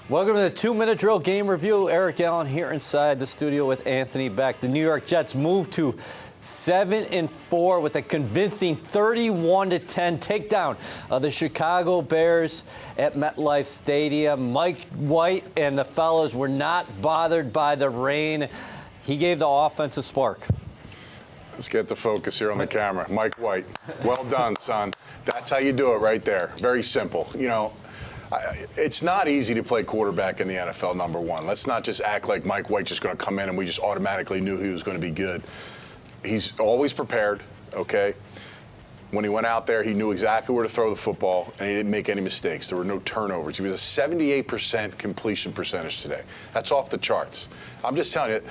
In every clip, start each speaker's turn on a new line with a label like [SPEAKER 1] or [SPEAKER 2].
[SPEAKER 1] Welcome to the 2-minute drill game review. Eric Allen here inside the studio with Anthony Becht. The New York Jets moved to 7-4 with a convincing 31-10 takedown of the Chicago Bears at MetLife Stadium. Mike White and the fellas were not bothered by the rain. He gave the offense a spark.
[SPEAKER 2] Let's get the focus here on the camera. Mike White, well done, son. That's how you do it right there. Very simple. You know, it's not easy to play quarterback in the NFL, number one. Let's not just act like Mike White just going to come in and we just automatically knew he was going to be good. He's always prepared, okay? When he went out there, he knew exactly where to throw the football, and he didn't make any mistakes. There were no turnovers. He was a 78% completion percentage today. That's off the charts. I'm just telling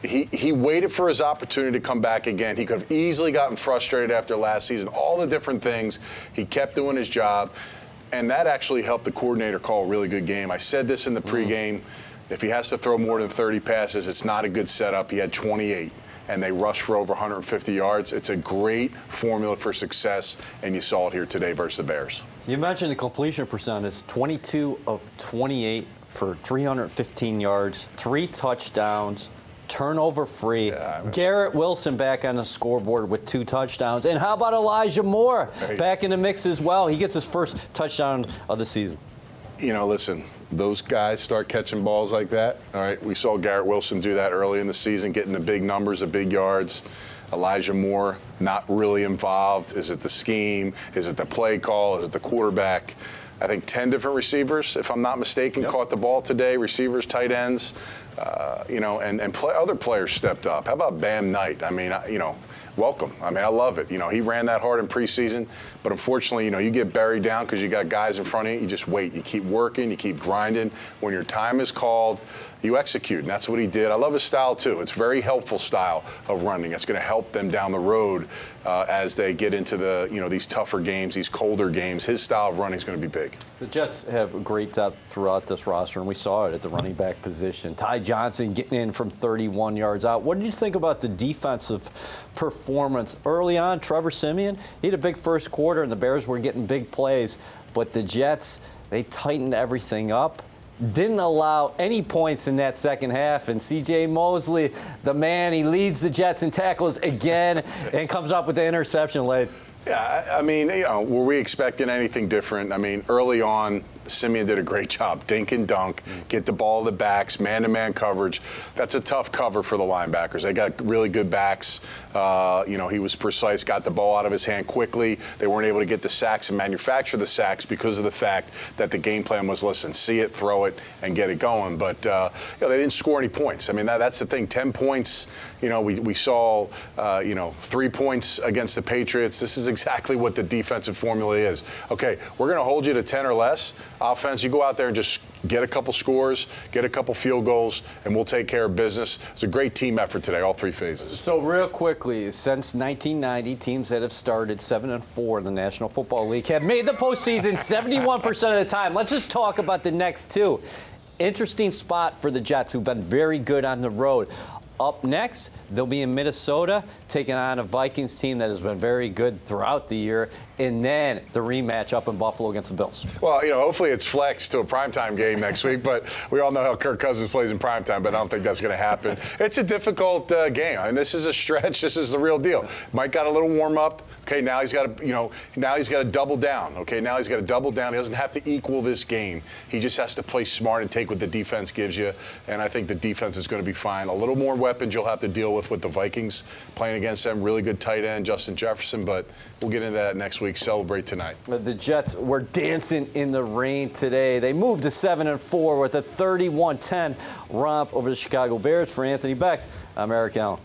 [SPEAKER 2] you, he waited for his opportunity to come back again. He could have easily gotten frustrated after last season, all the different things. He kept doing his job. And that actually helped the coordinator call a really good game. I said this in the pregame. If he has to throw more than 30 passes, it's not a good setup. He had 28, and they rushed for over 150 yards. It's a great formula for success, and you saw it here today versus the Bears.
[SPEAKER 1] You mentioned the completion percentage, 22 of 28 for 315 yards, 3 touchdowns. Turnover free. Garrett Wilson back on the scoreboard with 2 touchdowns. And how about Elijah Moore back in the mix as well? He gets his first touchdown of the season.
[SPEAKER 2] You know, listen, those guys start catching balls like that. All right, we saw Garrett Wilson do that early in the season, getting the big numbers, the big yards. Elijah Moore not really involved. Is it the scheme? Is it the play call? Is it the quarterback? I think 10 different receivers, if I'm not mistaken, caught the ball today. Receivers, tight ends, and other players stepped up. How about Bam Knight? I mean, welcome. I mean, I love it. You know, he ran that hard in preseason, but unfortunately, you get buried down because you got guys in front of you. You just wait. You keep working. You keep grinding. When your time is called, you execute, and that's what he did. I love his style, too. It's a very helpful style of running. It's going to help them down the road as they get into these tougher games, these colder games. His style of running is going to be big.
[SPEAKER 1] The Jets have great depth throughout this roster, and we saw it at the running back position. Ty Johnson getting in from 31 yards out. What did you think about the defensive performance early on? Trevor Siemian, he had a big first quarter, and the Bears were getting big plays. But the Jets, they tightened everything up. Didn't allow any points in that second half. And C.J. Mosley, the man, he leads the Jets in tackles again and comes up with the interception late.
[SPEAKER 2] Yeah, I mean, were we expecting anything different? I mean, early on, Siemian did a great job. Dink and dunk, get the ball to the backs, man-to-man coverage. That's a tough cover for the linebackers. They got really good backs. He was precise, got the ball out of his hand quickly. They weren't able to get the sacks and manufacture the sacks because of the fact that the game plan was, listen, see it, throw it, and get it going. But, they didn't score any points. I mean, that's the thing. 10 points, we saw, 3 points against the Patriots. This is exactly what the defensive formula is. Okay, we're going to hold you to 10 or less. Offense, you go out there and just get a couple scores, get a couple field goals, and we'll take care of business. It's a great team effort today, all 3 phases.
[SPEAKER 1] So real quickly, since 1990, teams that have started 7-4 in the National Football League have made the postseason 71% of the time. Let's just talk about the next 2. Interesting spot for the Jets, who've been very good on the road. Up next, they'll be in Minnesota, taking on a Vikings team that has been very good throughout the year, and then the rematch up in Buffalo against the Bills.
[SPEAKER 2] Well, hopefully it's flexed to a primetime game next week, but we all know how Kirk Cousins plays in primetime, but I don't think that's going to happen. It's a difficult game. I mean, this is a stretch. This is the real deal. Mike got a little warm-up. Okay, now he's got to, now he's got to double down. Okay, now he's got to double down. He doesn't have to equal this game. He just has to play smart and take what the defense gives you, and I think the defense is going to be fine. A little more weapons you'll have to deal with the Vikings playing against them. Really good tight end, Justin Jefferson, but we'll get into that next week. Celebrate tonight.
[SPEAKER 1] The Jets were dancing in the rain today. They moved to 7-4 with a 31-10 romp over the Chicago Bears. For Anthony Becht, I'm Eric Allen.